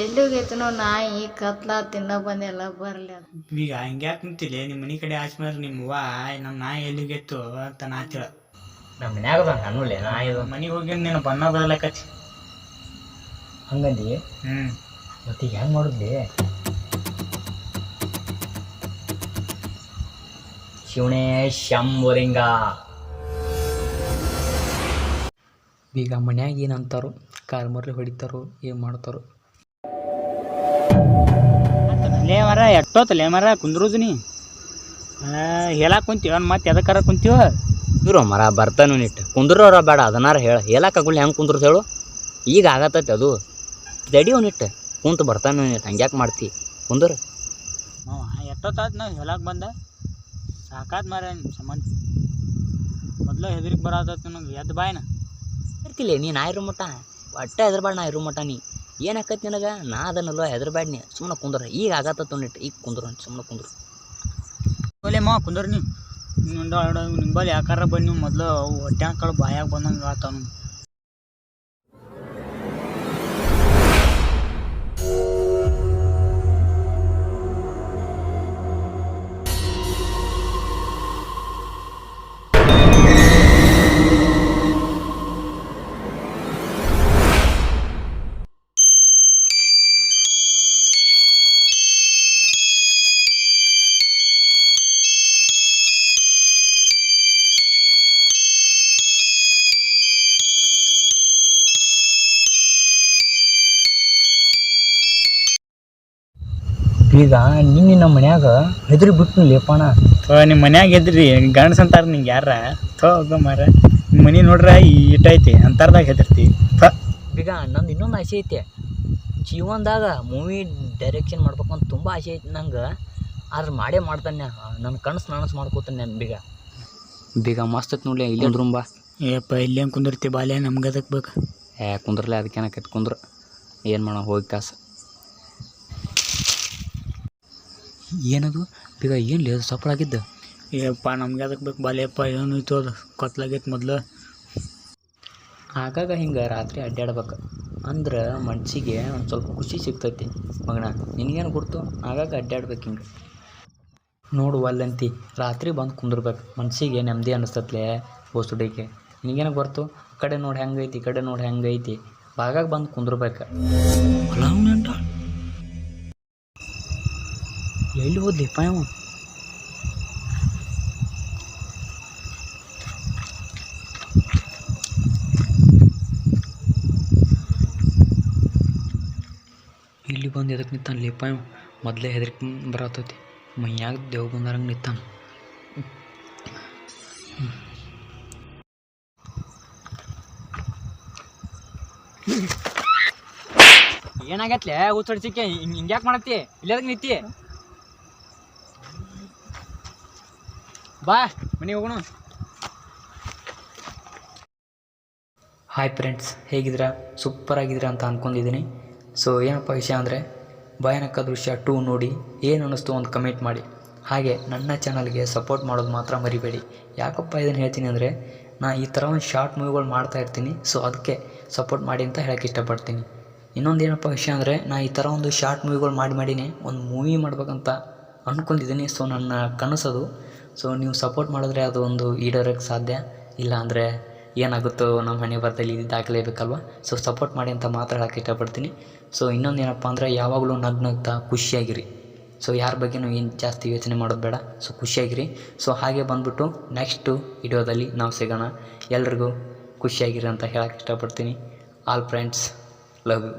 ಎಲ್ಲಿಗೈತನೋ ನಾಯಿ ಕತ್ಲ ತಿನ್ನ ಬಂದೆಲ್ಲ ಬರ್ಲಿ ಈಗ ಹಂಗ್ಯಾಕೆ ನಿಂತಿಲ್ಲ ನಿಮ್ಮ ಮನೆ ಕಡೆ ಆಚೆ ಮೇಲೆ ನಿಮ್ಮವ್ವ ನಮ್ಮ ನಾಯಿ ಎಲ್ಲಿಗೆತ್ತು ಅಂತ ನಾತಿಳ ನಮ್ಮ ಮನ್ಯಾಗ ಅನ್ನುಲೆ ನಾಯಿ ಮನೆಗೆ ಹೋಗಿ ನೀನು ಬಣ್ಣ ಬದಲಾಕತಿ ಹಂಗಂದಿ ಮತ್ತೀಗ ಹೆಂಗೆ ಮಾಡಿದ್ಲಿ ಶಿವನೇ ಶಂಭುಲಿಂಗ ಈಗ ಮನ್ಯಾಗ ಏನು ಅಂತಾರೋ ಕಾಲ್ ಮರ್ಲಿ ಹೊಡಿತಾರೋ ಏನು ಮಾಡ್ತಾರೋ ಲೇ ಮರ ಎಷ್ಟೋತಲೇ ಮರ ಕುಂದ್ರುದಿನಿ ಹೇಳಕ್ಕೆ ಕುಂತೀವ ಮತ್ತೆ ಎದಕ್ಕಾರ ಕುಂತೀವ ಇರೋ ಮರ ಬರ್ತಾನು ನಿಟ್ಟು ಕುಂದ್ರೋರ ಬೇಡ ಅದನ್ನಾರ ಹೇಳಕ್ಕಾಗಲ್ಲ ಹೆಂಗೆ ಕುಂದ್ರದು ಹೇಳು ಈಗ ಆಗತ್ತೈತೆ ಅದು ದಡಿಯೋ ನಿಟ್ಟು ಕುಂತು ಬರ್ತಾನು ನಿಟ್ಟು ಹಂಗ್ಯಾಕೆ ಮಾಡ್ತಿ ಕುಂದ್ರ ಎಷ್ಟೊತ್ತಾದ ನಾವು ಹೇಳಕ್ಕೆ ಬಂದ ಸಾಕಾದ ಮರ ಸಂಬಂಧ ಮೊದಲು ಹೆದರಿಗೆ ಬರೋದತ್ತು ನನಗೆ ಎದ್ದು ಬಾಯ್ನ ಇರ್ತಿಲ್ಲ ನೀ ನಾ ಇರೋ ಮಟ್ಟ ಒಟ್ಟೆ ಹೆದರ್ಬೇಡ ನಾ ಇರೋ ಮಟ್ಟ ನೀ ಏನು ಆಕೈತಿ ನಿನಗೆ ನಾ ಅದನ್ನಲ್ವ ಹೆದರ್ಬೇಡ ನೀ ಸುಮ್ಮನೆ ಕುಂದ್ರ ಈಗ ಆಗತ್ತ ನಿಟ್ಟು ಈಗ ಕುಂದ್ರು ಸುಮ್ಮನೆ ಕುಂದ್ರು ಒಲೆ ಮಾವ ಕುಂದ್ರ ನೀವು ನಿಂಬಲ್ಲಿ ಯಾಕಾರ ಬನ್ನಿ ನೀವು ಮೊದಲು ಹೊಟ್ಟೆ ಹಾಕಳು ಬಾಯಾಗ ಬಂದಂಗೆ ಆತಾವ ಈಗ ನಿನ್ನೆ ನಮ್ಮ ಮನ್ಯಾಗ ಹೆದರಿ ಬಿಟ್ಟು ಲೇಪಣ ನಿಮ್ಮ ಮನ್ಯಾಗ ಎದ್ರಿ ಗಂಡಸ ಅಂತಾರ ನಿಂಗೆ ಯಾರ ಹೋಗ ಮಾರ ನಿಮ್ಮ ಮನೆ ನೋಡ್ರ ಇಟ್ಟೈತಿ ಅಂತಾರದಾಗ ಹೆದರ್ತಿ ಈಗ ನಂದು ಇನ್ನೊಂದು ಆಸೆ ಐತೆ ಜೀವನದಾಗ ಮೂವಿ ಡೈರೆಕ್ಷನ್ ಮಾಡ್ಬೇಕು ಅಂತ ತುಂಬ ಆಸೆ ಐತಿ ನಂಗೆ ಆದ್ರೆ ಮಾಡೇ ಮಾಡ್ತಾನೆ ನನ್ನ ಕನಸು ಮಾಡ್ಕೋತಾನೆ ನಾನು ಬೀಗ ಮಸ್ತ್ ಐತೆ ನೋಡ್ಲಿ ಇಲ್ಲಿ ಅಂದ್ರುಂಬ ಏಪ್ಪ ಇಲ್ಲಿ ಹೆಂಗೆ ಕುಂದಿರ್ತಿ ಬಾಲ್ಯ ನಮ್ಗೆ ಅದಕ್ಕೆ ಬೇಕು ಕುಂದ್ರಲ್ಲ ಅದಕ್ಕೇನಕೈತಿ ಕುಂದ್ರ ಏನು ಮಾಡೋ ಹೋಗಿ ಕಾಸು ಏನದು ಬೀಗ ಏನು ಲೇ ಅದು ಸಪ್ಪಳಾಗಿದ್ದು ಏಪ್ಪ ನಮ್ಗೆ ಅದಕ್ಕೆ ಬೇಕು ಬಾಲ್ಯಪ್ಪ ಏನು ಇತ್ತು ಅದು ಕೊತ್ಲಾಗೈತೆ ಮೊದಲು ಆಗಾಗ ಹಿಂಗೆ ರಾತ್ರಿ ಅಡ್ಡಾಡ್ಬೇಕು ಅಂದ್ರೆ ಮನ್ಸಿಗೆ ಒಂದು ಸ್ವಲ್ಪ ಖುಷಿ ಸಿಗ್ತೈತಿ ಮಗನ ನಿನಗೇನು ಗುರ್ತು ಆಗಾಗ ಅಡ್ಡಾಡ್ಬೇಕು ಹಿಂಗೆ ನೋಡು ಅಲ್ಲಂತಿ ರಾತ್ರಿ ಬಂದು ಕುಂದಿರ್ಬೇಕು ಮನ್ಸಿಗೆ ನೆಮ್ಮದಿ ಅನ್ನಿಸ್ತತ್ಲೆ ಬೋಸುಡಿಕೆ ನಿನಗೇನು ಗೊತ್ತು ಆ ಕಡೆ ನೋಡಿ ಹೆಂಗೈತಿ ಈ ಕಡೆ ನೋಡಿ ಹೆಂಗೈತಿ ಆಗಾಗ ಬಂದು ಕುಂದಿರ್ಬೇಕು ಎಲ್ಲಿ ಹೋದ್ಲಿಪ್ಪ ಇವ ಇಲ್ಲಿ ಬಂದು ಎದಕ್ಕೆ ನಿಂತಾನ ಲಿಪ್ಪ ಇವ ಮೊದಲೇ ಹೆದರಿಕೆ ಬರತೈತಿ ಮೈಯಾಗ ದೇವ್ ಬಂದಾರಂಗೆ ನಿಂತಾನ ಏನಾಗತ್ಲೆ ಊಚಡ್ಸಿಕೆ ಹಿಂಗ್ಯಾಕೆ ಮಾಡತ್ತಿ ಇಲ್ಲದಕ್ಕೆ ನಿಂತಿ ಬಾ ಮನೆಗೆ ಹೋಗೋಣ. ಹಾಯ್ ಫ್ರೆಂಡ್ಸ್, ಹೇಗಿದ್ದೀರಾ? ಸೂಪರ್ ಆಗಿದ್ದೀರಾ ಅಂತ ಅಂದ್ಕೊಂಡಿದ್ದೀನಿ. ಸೊ ಏನಪ್ಪ ವಿಷಯ ಅಂದರೆ ಭಯಾನಕ ದೃಶ್ಯ 2 ನೋಡಿ ಏನು ಅನ್ನಿಸ್ತು ಒಂದು ಕಮೆಂಟ್ ಮಾಡಿ. ಹಾಗೆ ನನ್ನ ಚಾನಲ್ಗೆ ಸಪೋರ್ಟ್ ಮಾಡೋದು ಮಾತ್ರ ಮರಿಬೇಡಿ. ಯಾಕಪ್ಪ ಇದನ್ನು ಹೇಳ್ತೀನಿ ಅಂದರೆ ನಾನು ಈ ಥರ ಒಂದು ಶಾರ್ಟ್ ಮೂವಿಗಳು ಮಾಡ್ತಾಯಿರ್ತೀನಿ. ಸೊ ಅದಕ್ಕೆ ಸಪೋರ್ಟ್ ಮಾಡಿ ಅಂತ ಹೇಳೋಕ್ಕೆ ಇಷ್ಟಪಡ್ತೀನಿ. ಇನ್ನೊಂದು ಏನಪ್ಪ ವಿಷಯ ಅಂದರೆ ನಾನು ಈ ಥರ ಒಂದು ಶಾರ್ಟ್ ಮೂವಿಗಳು ಮಾಡಿನೇ ಒಂದು ಮೂವಿ ಮಾಡ್ಬೇಕಂತ ಅಂದ್ಕೊಂಡಿದ್ದೀನಿ. ಸೊ ನನ್ನ ಕನಸದು. ಸೊ ನೀವು ಸಪೋರ್ಟ್ ಮಾಡಿದ್ರೆ ಅದು ಒಂದು ಈಡೇರೋಕ್ಕೆ ಸಾಧ್ಯ. ಇಲ್ಲ ಅಂದರೆ ಏನಾಗುತ್ತೋ ನಮ್ಮ ಹಣೆ ಬರದಲ್ಲಿ ಇದಾಗಲೇಬೇಕಲ್ವ. ಸೊ ಸಪೋರ್ಟ್ ಮಾಡಿ ಅಂತ ಮಾತ್ರ ಹೇಳೋಕ್ಕೆ ಇಷ್ಟಪಡ್ತೀನಿ. ಸೊ ಇನ್ನೊಂದು ಏನಪ್ಪ ಅಂದರೆ ಯಾವಾಗಲೂ ನಗ್ನಗ್ತಾ ಖುಷಿಯಾಗಿರಿ. ಸೊ ಯಾರ ಬಗ್ಗೆನೂ ಏನು ಜಾಸ್ತಿ ಯೋಚನೆ ಮಾಡೋದು ಬೇಡ. ಸೊ ಖುಷಿಯಾಗಿರಿ. ಸೊ ಹಾಗೆ ಬಂದುಬಿಟ್ಟು ನೆಕ್ಸ್ಟು ವಿಡಿಯೋದಲ್ಲಿ ನಾವು ಸಿಗೋಣ. ಎಲ್ರಿಗೂ ಖುಷಿಯಾಗಿರಿ ಅಂತ ಹೇಳೋಕ್ಕೆ ಇಷ್ಟಪಡ್ತೀನಿ. All friends, love you.